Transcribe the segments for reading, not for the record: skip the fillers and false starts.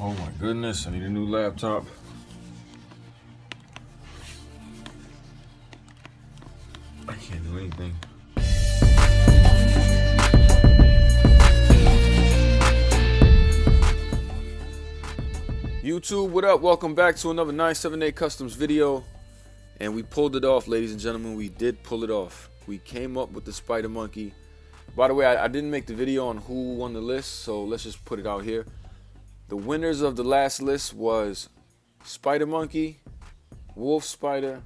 Oh my goodness, I need a new laptop. I can't do anything. YouTube, what up? Welcome back to another 978 Customs video. And we pulled it off, ladies and gentlemen. We did pull it off. We came up with the Spidermonkey. By the way, I didn't make the video on who won the list, so let's just put it out here. The winners of the last list was Spidermonkey, Wolf Spider,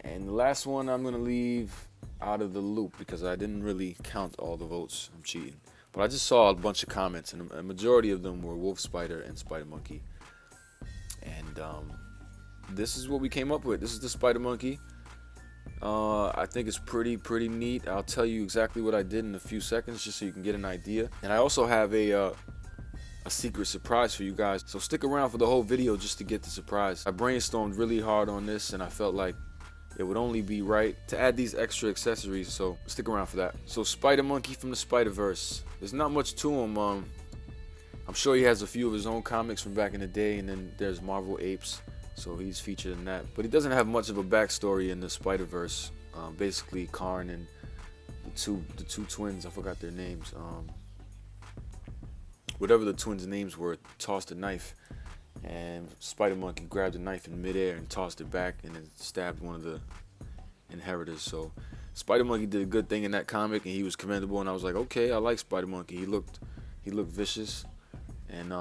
and the last one I'm gonna leave out of the loop because I didn't really count all the votes. I'm cheating. But I just saw a bunch of comments, and a majority of them were Wolf Spider and Spidermonkey. And this is what we came up with. This is the Spidermonkey. I think it's pretty neat. I'll tell you exactly what I did in a few seconds just so you can get an idea. And I also have a secret surprise for you guys. So stick around for the whole video just to get the surprise. I brainstormed really hard on this and I felt like it would only be right to add these extra accessories, so stick around for that. So Spidermonkey from the Spider-Verse. There's not much to him. I'm sure he has a few of his own comics from back in the day, and then there's Marvel Apes, so he's featured in that. But he doesn't have much of a backstory in the Spider-Verse. Basically, Karn and the two twins, I forgot their names. Whatever the twins' names were, tossed a knife, and Spidermonkey grabbed a knife in midair and tossed it back and then stabbed one of the inheritors. So Spidermonkey did a good thing in that comic, and he was commendable. And I was like, okay, I like Spidermonkey. He looked vicious, and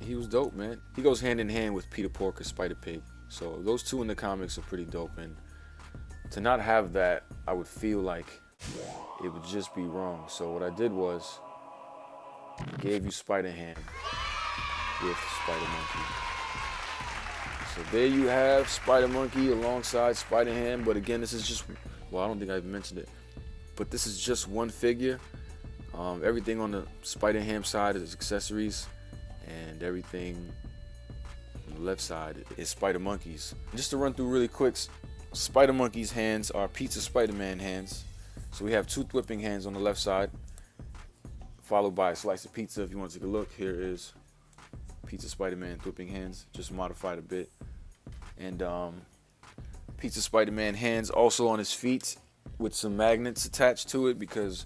he was dope, man. He goes hand in hand with Peter Porker, Spider-Pig. So those two in the comics are pretty dope, and to not have that, I would feel like it would just be wrong. So what I did was gave you SpiderHam with Spidermonkey. So there you have Spidermonkey alongside SpiderHam. But again, this is just, well, I don't think I even mentioned it, but this is just one figure. Everything on the SpiderHam side is accessories, and everything on the left side is Spidermonkey's. Just to run through really quick, Spidermonkey's hands are Pizza Spider-Man hands. So we have two whipping hands on the left side, followed by a slice of pizza. If you want to take a look, here is Pizza Spider-Man whipping hands, just modified a bit. And Pizza Spider-Man hands also on his feet with some magnets attached to it, because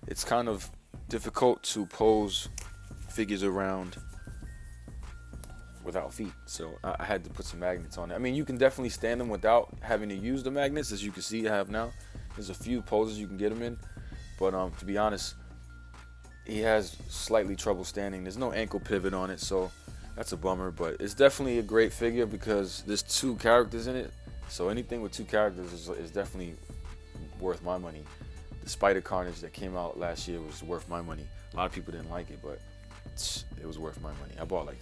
it's kind of difficult to pose figures around without feet. So I had to put some magnets on it. I mean, you can definitely stand them without having to use the magnets, as you can see I have now. There's a few poses you can get them in, but to be honest, he has slightly trouble standing. There's no ankle pivot on it, so that's a bummer. But it's definitely a great figure because there's two characters in it. So anything with two characters is definitely worth my money. The Spider Carnage that came out last year was worth my money. A lot of people didn't like it, but it was worth my money. I bought like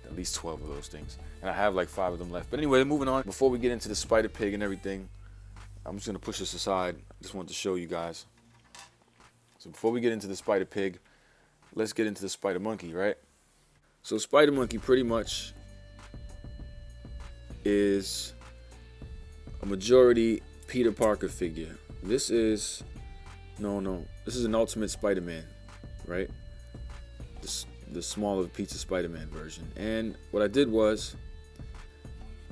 at least 12 of those things, and I have like 5 of them left. But anyway, moving on. Before we get into the Spider-Pig and everything, I'm just gonna push this aside. I just wanted to show you guys. So before we get into the Spider-Pig, let's get into the Spidermonkey, right? So Spidermonkey pretty much is a majority Peter Parker figure. This is, this is an Ultimate Spider-Man, right? The smaller Pizza Spider-Man version. And what I did was,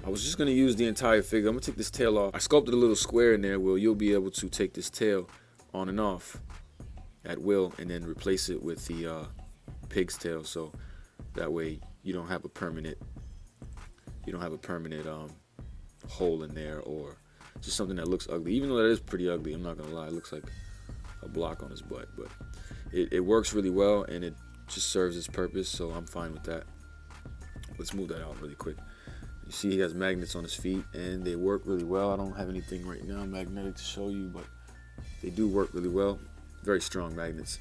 I was just gonna use the entire figure. I'm gonna take this tail off. I sculpted a little square in there where you'll be able to take this tail on and off at will, and then replace it with the pig's tail, so that way you don't have a permanent hole in there, or just something that looks ugly. Even though that is pretty ugly, I'm not gonna lie, it looks like a block on his butt, but it works really well, and it just serves its purpose, so I'm fine with that. Let's move that out really quick. You see he has magnets on his feet, and they work really well. I don't have anything right now magnetic to show you, but they do work really well. Very strong magnets,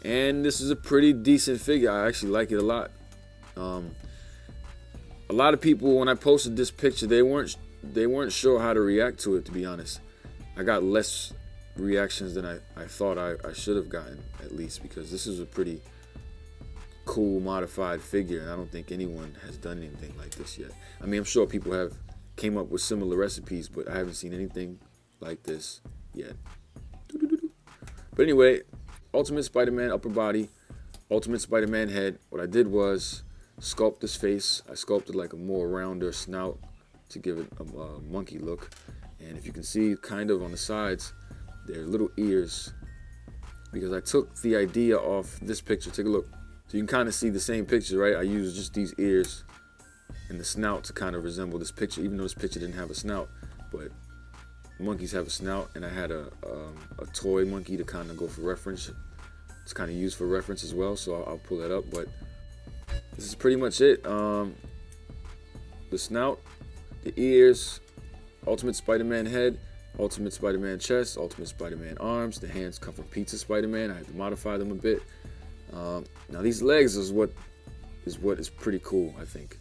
and this is a pretty decent figure. I actually like it a lot. A lot of people, when I posted this picture, they weren't sure how to react to it, to be honest. I got less reactions than I thought I should have gotten, at least, because this is a pretty cool modified figure, and I don't think anyone has done anything like this yet. I mean, I'm sure people have came up with similar recipes, but I haven't seen anything like this yet. But anyway, Ultimate Spider-Man upper body, Ultimate Spider-Man head. What I did was sculpt his face. I sculpted like a more rounder snout to give it a monkey look. And if you can see, kind of on the sides, there are little ears, because I took the idea off this picture. Take a look. So you can kind of see the same picture, right? I used just these ears and the snout to kind of resemble this picture, even though this picture didn't have a snout. But monkeys have a snout, and I had a toy monkey to kind of go for reference. It's kind of used for reference as well, so I'll pull that up. But this is pretty much it. The snout, the ears, Ultimate Spider-Man head, Ultimate Spider-Man chest, Ultimate Spider-Man arms. The hands come from Pizza Spider-Man. I had to modify them a bit. Now these legs is what is pretty cool, I think.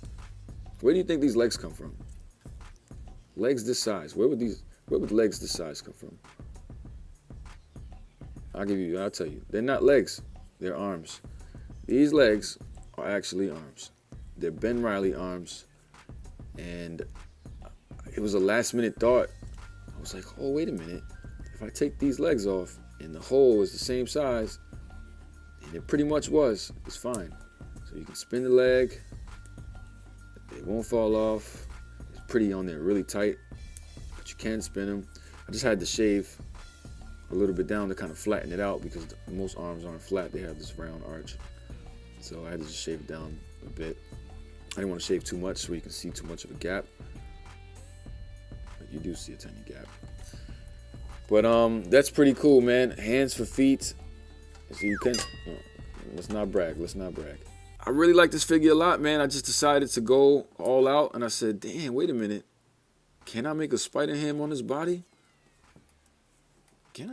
Where do you think these legs come from? Legs this size. Where would legs this size come from? I'll tell you. They're not legs. They're arms. These legs are actually arms. They're Ben Reilly arms. And it was a last minute thought. I was like, oh, wait a minute. If I take these legs off and the hole is the same size, and it pretty much was, it's fine. So you can spin the leg. They won't fall off. It's pretty on there, really tight. But you can spin them. I just had to shave a little bit down to kind of flatten it out, because most arms aren't flat. They have this round arch. So I had to just shave it down a bit. I didn't want to shave too much so you can see too much of a gap. But you do see a tiny gap. But that's pretty cool, man. Hands for feet. So you can, let's not brag. I really like this figure a lot, man. I just decided to go all out, and I said, damn, wait a minute. Can I make a SpiderHam on his body? So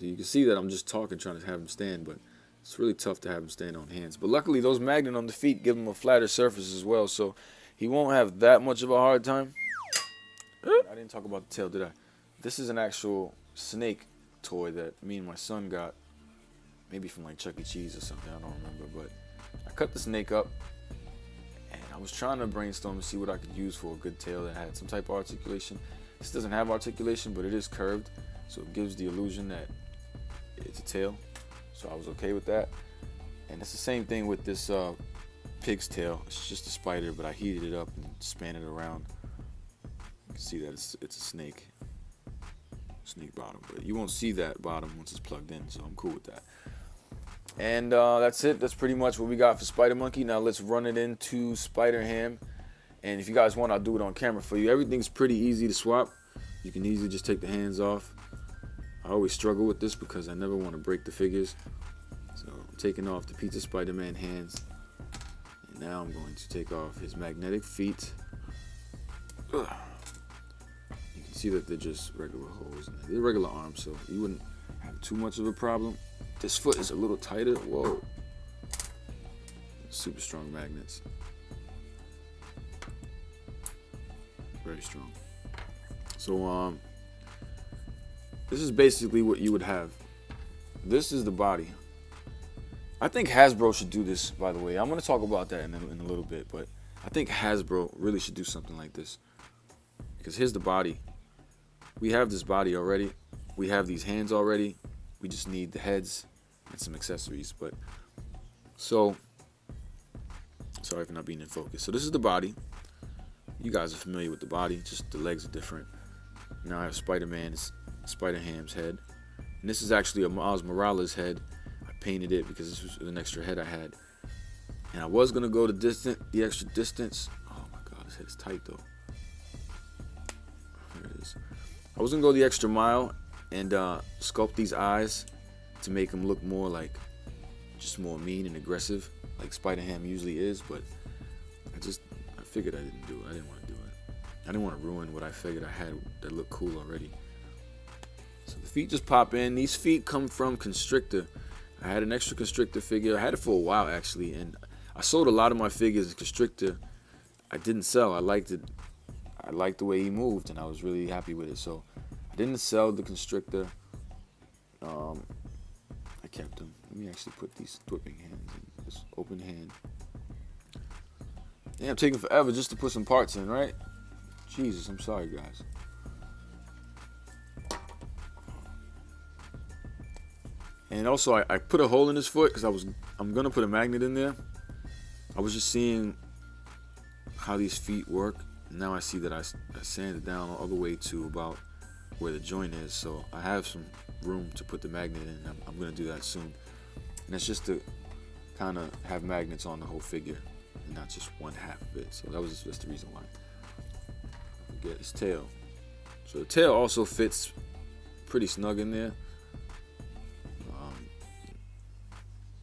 you can see that I'm just talking, trying to have him stand, but it's really tough to have him stand on hands. But luckily, those magnets on the feet give him a flatter surface as well, so he won't have that much of a hard time. I didn't talk about the tail, did I? This is an actual snake toy that me and my son got, maybe from like Chuck E. Cheese or something, I don't remember. But I cut the snake up, and I was trying to brainstorm to see what I could use for a good tail that had some type of articulation. This doesn't have articulation, but it is curved, so it gives the illusion that it's a tail. So I was okay with that. And it's the same thing with this pig's tail. It's just a spider, but I heated it up and span it around. You can see that it's a snake bottom, but you won't see that bottom once it's plugged in, so I'm cool with that. And that's it. That's pretty much what we got for Spidermonkey. Now let's run it into SpiderHam, and if you guys want, I'll do it on camera for you. Everything's pretty easy to swap. You can easily just take the hands off. I always struggle with this because I never want to break the figures. So I'm taking off the Pizza Spider-Man hands, and now I'm going to take off his magnetic feet. Ugh. See that they're just regular holes in there. They're regular arms, so you wouldn't have too much of a problem. This foot is a little tighter. Whoa. Super strong magnets. Very strong. So this is basically what you would have. This is the body. I think Hasbro should do this, by the way. I'm going to talk about that in a little bit, but I think Hasbro really should do something like this. Because here's the body. We have this body already. We have these hands already. We just need the heads and some accessories. But so, sorry for not being in focus. So this is the body. You guys are familiar with the body. Just the legs are different. Now I have Spider-Man's, SpiderHam's head. And this is actually a Miles Morales head. I painted it because this was an extra head I had. And I was going to go the extra distance. Oh my God, this head is tight though. There it is. I was gonna go the extra mile and sculpt these eyes to make them look more like, just more mean and aggressive, like SpiderHam usually is. But I figured I didn't do it. I didn't want to do it. I didn't want to ruin what I figured I had that looked cool already. So the feet just pop in. These feet come from Constrictor. I had an extra Constrictor figure. I had it for a while actually, and I sold a lot of my figures in Constrictor. I didn't sell. I liked it. I liked the way he moved, and I was really happy with it. So I didn't sell the Constrictor. I kept them. Let me actually put these whipping hands in this open hand. Damn, taking forever just to put some parts in, right? Jesus, I'm sorry, guys. And also I put a hole in his foot because I'm gonna put a magnet in there. I was just seeing how these feet work. Now I see that I sanded down all the way to about where the joint is, so I have some room to put the magnet in. I'm gonna do that soon. And that's just to kind of have magnets on the whole figure and not just one half of it. So that was just the reason why. Forget his tail. So the tail also fits pretty snug in there.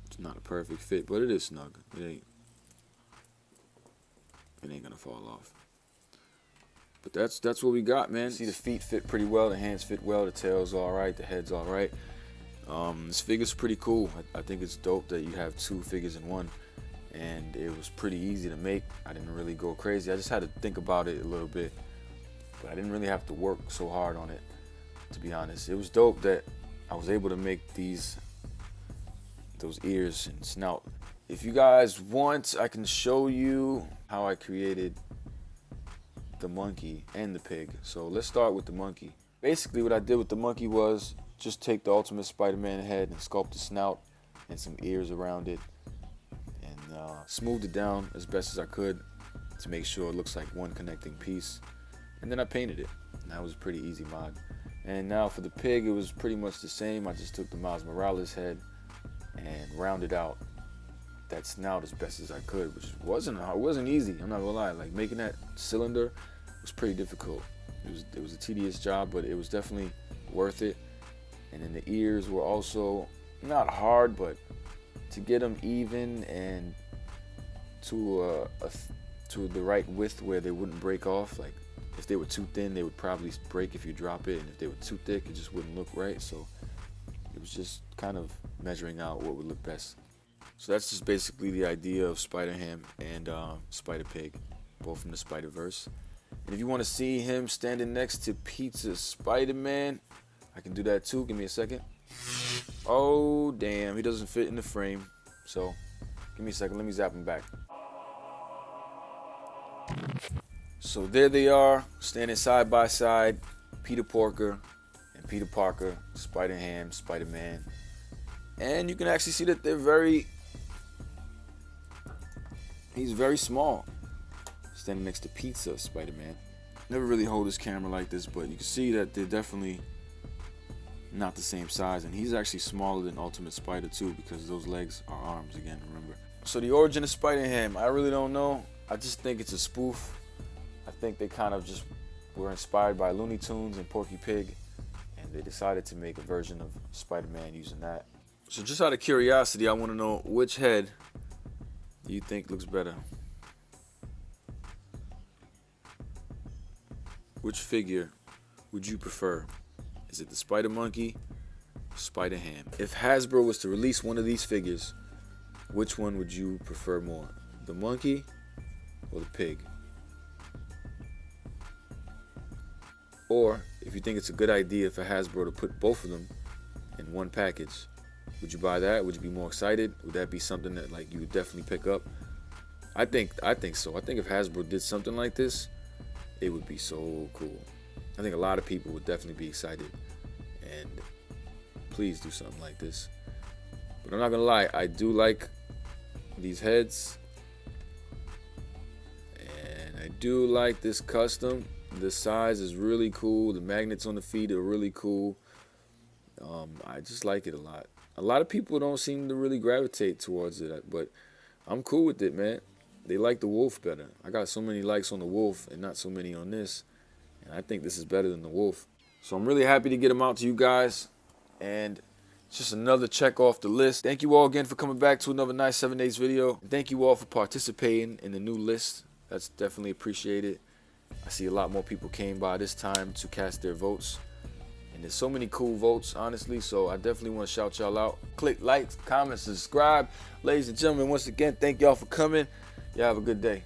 It's not a perfect fit, but it is snug. It ain't gonna fall off. But that's what we got, man. See, the feet fit pretty well, the hands fit well, the tail's all right, the head's all right. This figure's pretty cool. I think it's dope that you have two figures in one, and it was pretty easy to make. I didn't really go crazy. I just had to think about it a little bit, but I didn't really have to work so hard on it, to be honest. It was dope that I was able to make those ears and snout. If you guys want, I can show you how I created the monkey and the pig. So let's start with the monkey. Basically what I did with the monkey was just take the Ultimate Spider-Man head and sculpt the snout and some ears around it, and smoothed it down as best as I could to make sure it looks like one connecting piece. And then I painted it, and that was a pretty easy mod. And now for the pig, it was pretty much the same. I just took the Miles Morales head and rounded out that snout as best as I could, which wasn't easy. I'm not gonna lie. Like, making that cylinder was pretty difficult. It was a tedious job, but it was definitely worth it. And then the ears were also not hard, but to get them even and to the right width where they wouldn't break off. Like, if they were too thin, they would probably break if you drop it, and if they were too thick, it just wouldn't look right. So it was just kind of measuring out what would look best. So that's just basically the idea of SpiderHam and Spider-Pig, both from the Spider-Verse. And if you want to see him standing next to Pizza Spider-Man, I can do that too. Give me a second. Oh, damn. He doesn't fit in the frame. So give me a second. Let me zap him back. So there they are, standing side by side, Peter Porker and Peter Parker, SpiderHam, Spider-Man. And you can actually see that he's very small, standing next to Pizza Spider-Man. Never really hold his camera like this, but you can see that they're definitely not the same size, and he's actually smaller than Ultimate Spider too, because those legs are arms again, remember. So the origin of SpiderHam, I really don't know. I just think it's a spoof. I think they kind of just were inspired by Looney Tunes and Porky Pig, and they decided to make a version of Spider-Man using that. So just out of curiosity, I want to know, which head do you think looks better? Which figure would you prefer? Is it the Spidermonkey or SpiderHam? If Hasbro was to release one of these figures, which one would you prefer more? The monkey or the pig? Or if you think it's a good idea for Hasbro to put both of them in one package, would you buy that? Would you be more excited? Would that be something that, like, you would definitely pick up? I think so. I think if Hasbro did something like this, it would be so cool. I think a lot of people would definitely be excited, and please do something like this. But I'm not gonna lie, I do like these heads, and I do like this custom. The size is really cool. The magnets on the feet are really cool. I just like it a lot. A lot of people don't seem to really gravitate towards it, but I'm cool with it, man. They like the wolf better. I got so many likes on the wolf and not so many on this, and I think this is better than the wolf. So I'm really happy to get them out to you guys, and it's just another check off the list. Thank you all again for coming back to another nice 7 days video. And thank you all for participating in the new list. That's definitely appreciated. I see a lot more people came by this time to cast their votes. And there's so many cool votes, honestly, so I definitely want to shout y'all out. Click like, comment, subscribe. Ladies and gentlemen, once again, thank y'all for coming. Y'all have a good day.